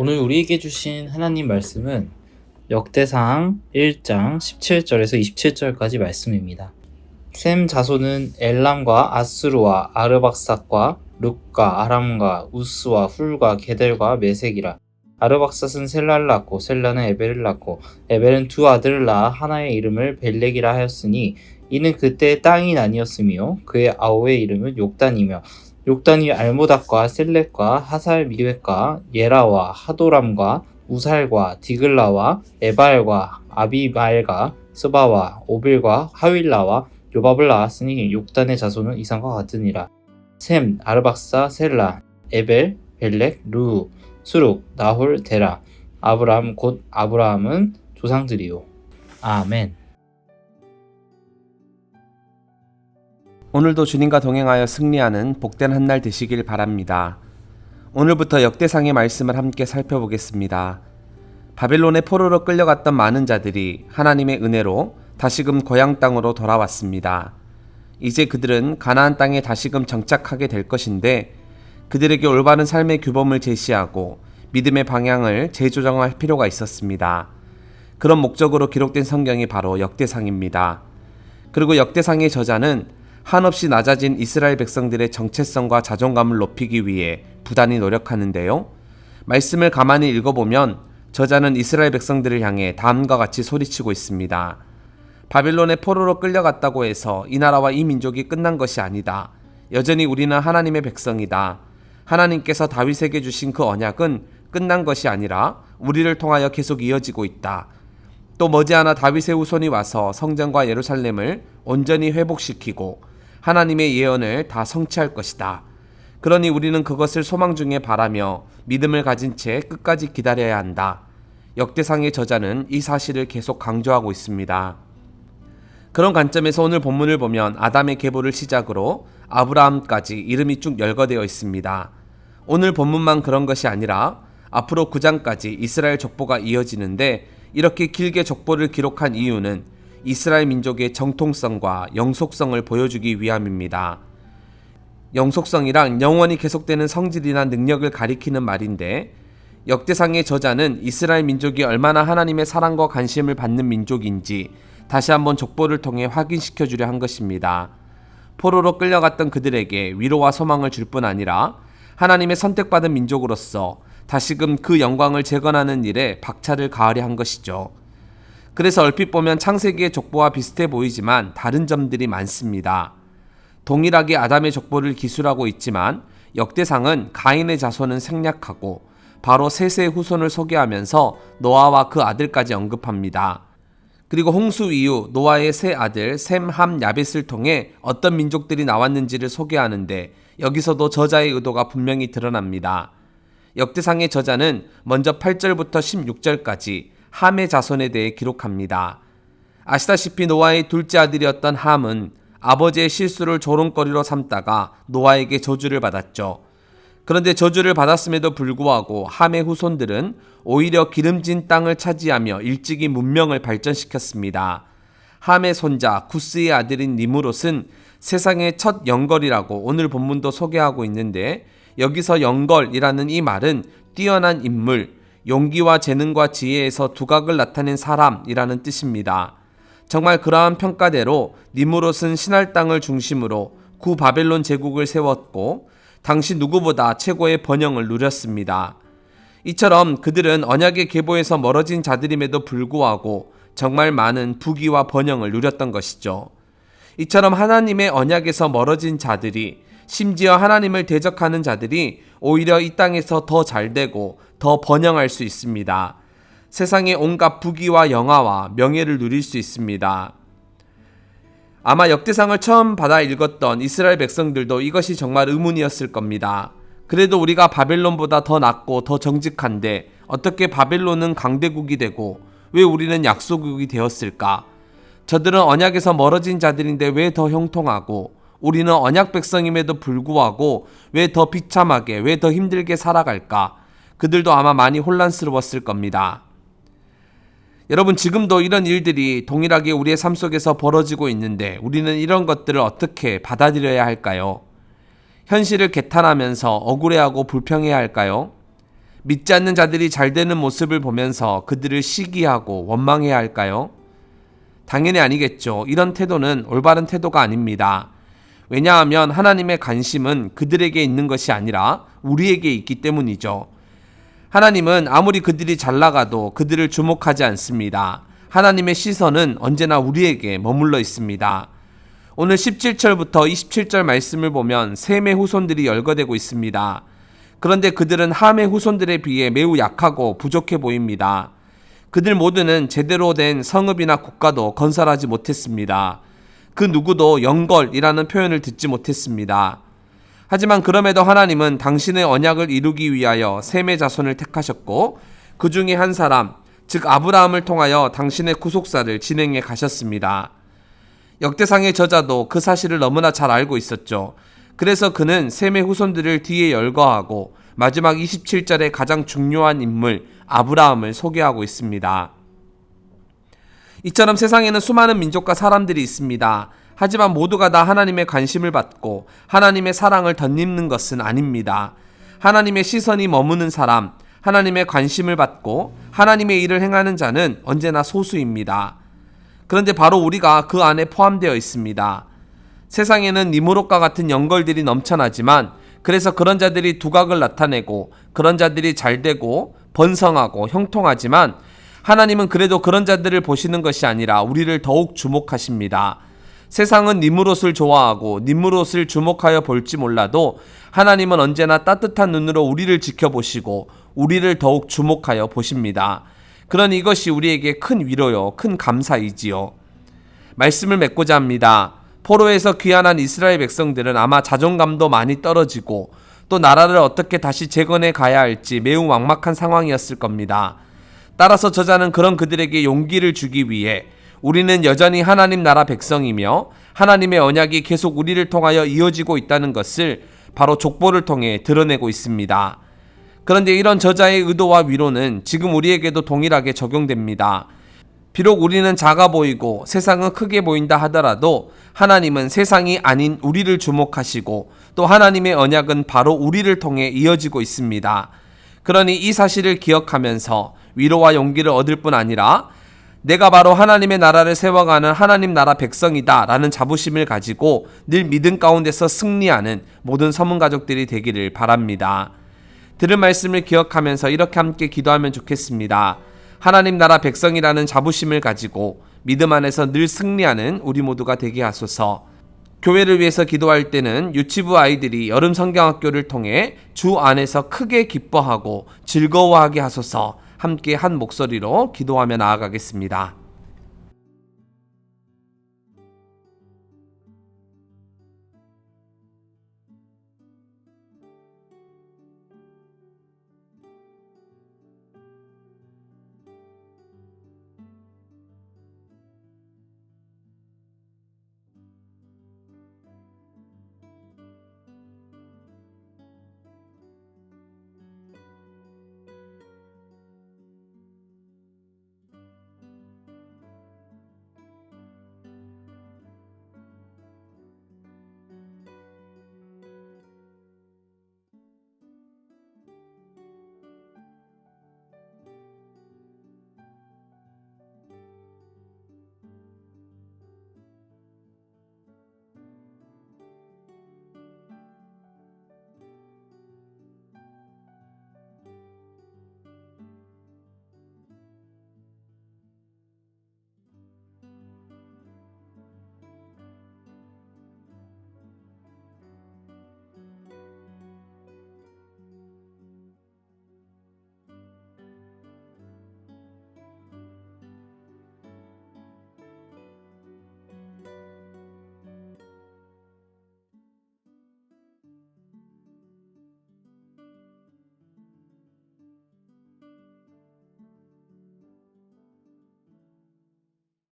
오늘 우리에게 주신 하나님 말씀은 역대상 1장 17절에서 27절까지 말씀입니다. 셈 자손은 엘람과 아수르와 아르박삿과 룻과 아람과 우스와 훌과 게델과 메색이라. 아르박삿은 셀라를 낳고 셀라는 에벨을 낳고 에벨은 두 아들을 낳아 하나의 이름을 벨렉이라 하였으니 이는 그때의 땅이 나뉘었으며 그의 아우의 이름은 욕단이며 욕단이 알모닥과 셀렉과 하살미획과 예라와 하도람과 우살과 디글라와 에발과 아비마엘과 스바와 오빌과 하윌라와 요밥을 낳았으니 욕단의 자손은 이상과 같으니라. 셈, 아르박사, 셀라, 에벨, 벨렉, 루, 수룩, 나홀, 데라. 아브라함 곧 아브라함은 조상들이요. 아멘. 오늘도 주님과 동행하여 승리하는 복된 한 날 되시길 바랍니다. 오늘부터 역대상의 말씀을 함께 살펴보겠습니다. 바벨론의 포로로 끌려갔던 많은 자들이 하나님의 은혜로 다시금 고향 땅으로 돌아왔습니다. 이제 그들은 가나안 땅에 다시금 정착하게 될 것인데 그들에게 올바른 삶의 규범을 제시하고 믿음의 방향을 재조정할 필요가 있었습니다. 그런 목적으로 기록된 성경이 바로 역대상입니다. 그리고 역대상의 저자는 한없이 낮아진 이스라엘 백성들의 정체성과 자존감을 높이기 위해 부단히 노력하는데요. 말씀을 가만히 읽어보면 저자는 이스라엘 백성들을 향해 다음과 같이 소리치고 있습니다. 바벨론의 포로로 끌려갔다고 해서 이 나라와 이 민족이 끝난 것이 아니다. 여전히 우리는 하나님의 백성이다. 하나님께서 다윗에게 주신 그 언약은 끝난 것이 아니라 우리를 통하여 계속 이어지고 있다. 또 머지않아 다윗의 후손이 와서 성전과 예루살렘을 온전히 회복시키고 하나님의 예언을 다 성취할 것이다. 그러니 우리는 그것을 소망 중에 바라며 믿음을 가진 채 끝까지 기다려야 한다. 역대상의 저자는 이 사실을 계속 강조하고 있습니다. 그런 관점에서 오늘 본문을 보면 아담의 계보를 시작으로 아브라함까지 이름이 쭉 열거되어 있습니다. 오늘 본문만 그런 것이 아니라 앞으로 9장까지 이스라엘 족보가 이어지는데 이렇게 길게 족보를 기록한 이유는 이스라엘 민족의 정통성과 영속성을 보여주기 위함입니다. 영속성이란 영원히 계속되는 성질이나 능력을 가리키는 말인데 역대상의 저자는 이스라엘 민족이 얼마나 하나님의 사랑과 관심을 받는 민족인지 다시 한번 족보를 통해 확인시켜 주려 한 것입니다. 포로로 끌려갔던 그들에게 위로와 소망을 줄 뿐 아니라 하나님의 선택받은 민족으로서 다시금 그 영광을 재건하는 일에 박차를 가하려 한 것이죠. 그래서 얼핏 보면 창세기의 족보와 비슷해 보이지만 다른 점들이 많습니다. 동일하게 아담의 족보를 기술하고 있지만 역대상은 가인의 자손은 생략하고 바로 셋의 후손을 소개하면서 노아와 그 아들까지 언급합니다. 그리고 홍수 이후 노아의 세 아들 셈, 함, 야벳을 통해 어떤 민족들이 나왔는지를 소개하는데 여기서도 저자의 의도가 분명히 드러납니다. 역대상의 저자는 먼저 8절부터 16절까지 함의 자손에 대해 기록합니다. 아시다시피 노아의 둘째 아들이었던 함은 아버지의 실수를 조롱거리로 삼다가 노아에게 저주를 받았죠. 그런데 저주를 받았음에도 불구하고 함의 후손들은 오히려 기름진 땅을 차지하며 일찍이 문명을 발전시켰습니다. 함의 손자 구스의 아들인 니므롯은 세상의 첫 영걸이라고 오늘 본문도 소개하고 있는데 여기서 영걸이라는 이 말은 뛰어난 인물, 용기와 재능과 지혜에서 두각을 나타낸 사람이라는 뜻입니다. 정말 그러한 평가대로 니므롯은 신할 땅을 중심으로 구바벨론 제국을 세웠고 당시 누구보다 최고의 번영을 누렸습니다. 이처럼 그들은 언약의 계보에서 멀어진 자들임에도 불구하고 정말 많은 부귀와 번영을 누렸던 것이죠. 이처럼 하나님의 언약에서 멀어진 자들이 심지어 하나님을 대적하는 자들이 오히려 이 땅에서 더 잘되고 더 번영할 수 있습니다. 세상의 온갖 부귀와 영화와 명예를 누릴 수 있습니다. 아마 역대상을 처음 받아 읽었던 이스라엘 백성들도 이것이 정말 의문이었을 겁니다. 그래도 우리가 바벨론보다 더 낫고 더 정직한데 어떻게 바벨론은 강대국이 되고 왜 우리는 약소국이 되었을까? 저들은 언약에서 멀어진 자들인데 왜 더 형통하고 우리는 언약 백성임에도 불구하고 왜 더 비참하게, 왜 더 힘들게 살아갈까? 그들도 아마 많이 혼란스러웠을 겁니다. 여러분, 지금도 이런 일들이 동일하게 우리의 삶 속에서 벌어지고 있는데 우리는 이런 것들을 어떻게 받아들여야 할까요? 현실을 개탄하면서 억울해하고 불평해야 할까요? 믿지 않는 자들이 잘 되는 모습을 보면서 그들을 시기하고 원망해야 할까요? 당연히 아니겠죠. 이런 태도는 올바른 태도가 아닙니다. 왜냐하면 하나님의 관심은 그들에게 있는 것이 아니라 우리에게 있기 때문이죠. 하나님은 아무리 그들이 잘 나가도 그들을 주목하지 않습니다. 하나님의 시선은 언제나 우리에게 머물러 있습니다. 오늘 17절부터 27절 말씀을 보면 셈의 후손들이 열거되고 있습니다. 그런데 그들은 함의 후손들에 비해 매우 약하고 부족해 보입니다. 그들 모두는 제대로 된 성읍이나 국가도 건설하지 못했습니다. 그 누구도 영걸이라는 표현을 듣지 못했습니다. 하지만 그럼에도 하나님은 당신의 언약을 이루기 위하여 셈의 자손을 택하셨고 그 중에 한 사람, 즉 아브라함을 통하여 당신의 구속사를 진행해 가셨습니다. 역대상의 저자도 그 사실을 너무나 잘 알고 있었죠. 그래서 그는 셈의 후손들을 뒤에 열거하고 마지막 27절에 가장 중요한 인물 아브라함을 소개하고 있습니다. 이처럼 세상에는 수많은 민족과 사람들이 있습니다. 하지만 모두가 다 하나님의 관심을 받고 하나님의 사랑을 덧입는 것은 아닙니다. 하나님의 시선이 머무는 사람, 하나님의 관심을 받고 하나님의 일을 행하는 자는 언제나 소수입니다. 그런데 바로 우리가 그 안에 포함되어 있습니다. 세상에는 니무롯과 같은 영걸들이 넘쳐나지만 그래서 그런 자들이 두각을 나타내고 그런 자들이 잘되고 번성하고 형통하지만 하나님은 그래도 그런 자들을 보시는 것이 아니라 우리를 더욱 주목하십니다. 세상은 니무롯을 좋아하고 니무롯을 주목하여 볼지 몰라도 하나님은 언제나 따뜻한 눈으로 우리를 지켜보시고 우리를 더욱 주목하여 보십니다. 그러니 이것이 우리에게 큰 위로요, 큰 감사이지요. 말씀을 맺고자 합니다. 포로에서 귀환한 이스라엘 백성들은 아마 자존감도 많이 떨어지고 또 나라를 어떻게 다시 재건해 가야 할지 매우 막막한 상황이었을 겁니다. 따라서 저자는 그런 그들에게 용기를 주기 위해 우리는 여전히 하나님 나라 백성이며 하나님의 언약이 계속 우리를 통하여 이어지고 있다는 것을 바로 족보를 통해 드러내고 있습니다. 그런데 이런 저자의 의도와 위로는 지금 우리에게도 동일하게 적용됩니다. 비록 우리는 작아 보이고 세상은 크게 보인다 하더라도 하나님은 세상이 아닌 우리를 주목하시고 또 하나님의 언약은 바로 우리를 통해 이어지고 있습니다. 그러니 이 사실을 기억하면서 위로와 용기를 얻을 뿐 아니라 내가 바로 하나님의 나라를 세워가는 하나님 나라 백성이다 라는 자부심을 가지고 늘 믿음 가운데서 승리하는 모든 서문 가족들이 되기를 바랍니다. 들은 말씀을 기억하면서 이렇게 함께 기도하면 좋겠습니다. 하나님 나라 백성이라는 자부심을 가지고 믿음 안에서 늘 승리하는 우리 모두가 되게 하소서. 교회를 위해서 기도할 때는 유치부 아이들이 여름 성경학교를 통해 주 안에서 크게 기뻐하고 즐거워하게 하소서. 함께 한 목소리로 기도하며 나아가겠습니다.